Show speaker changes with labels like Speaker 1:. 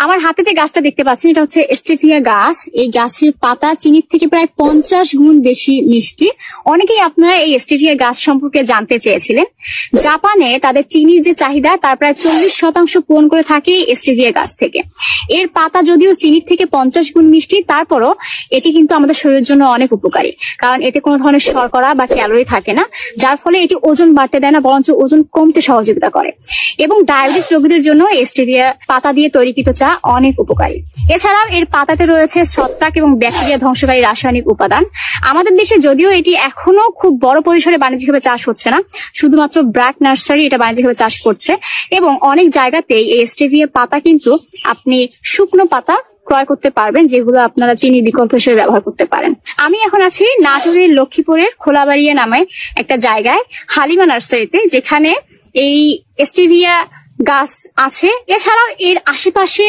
Speaker 1: আমার হাতে যে গাছটা দেখতে পাচ্ছেন এটা হচ্ছে স্টেভিয়া গাছ। এই গাছের পাতা চিনির থেকে প্রায় 50 গুণ বেশি মিষ্টি। অনেকেই আপনারা এই স্টেভিয়া গাছ সম্পর্কে জানতে চেয়েছিলেন। জাপানে তাদের চিনির যে চাহিদা তার প্রায় 40% পূরণ করে থাকে স্টেভিয়া গাছ থেকে। এর পাতা যদিও চিনির থেকে 50 গুণ মিষ্টি, তারপরও এটি কিন্তু আমাদের শরীরের জন্য অনেক উপকারী, কারণ এতে কোনো ধরনের শর্করা বা ক্যালোরি থাকে না, যার ফলে এটি ওজন বাড়তে দেয় না, বরঞ্চ ওজন কমতে সহযোগিতা করে। এবং ডায়াবেটিস রোগীদের জন্য স্টেভিয়া পাতা দিয়ে তৈরিকৃত চা অনেক উপকারী। এছাড়াও এর পাতাতে রয়েছে ছত্রাক এবং ব্যাকটেরিয়া ধ্বংসকারী রাসায়নিক উপাদান। আমাদের দেশে যদিও এটি এখনো খুব বড় পরিসরে বাণিজ্যিকভাবে চাষ হচ্ছে না, শুধুমাত্র ব্র্যাক নার্সারি এটা বাণিজ্যিকভাবে চাষ করছে। এবং অনেক জায়গাতেই এই স্টেভিয়া পাতা কিন্তু আপনি শুকনো পাতা ক্রয় করতে পারবেন, যেগুলো আপনারা চিনির বিকল্প হিসেবে ব্যবহার করতে পারেন। আমি এখন আছি নাটোরের লক্ষ্মীপুরের খোলাবাড়িয়া নামে একটা জায়গায়, হালিমা নার্সারিতে, যেখানে এই স্টেভিয়া গাছ আছে। এছাড়াও এর আশেপাশে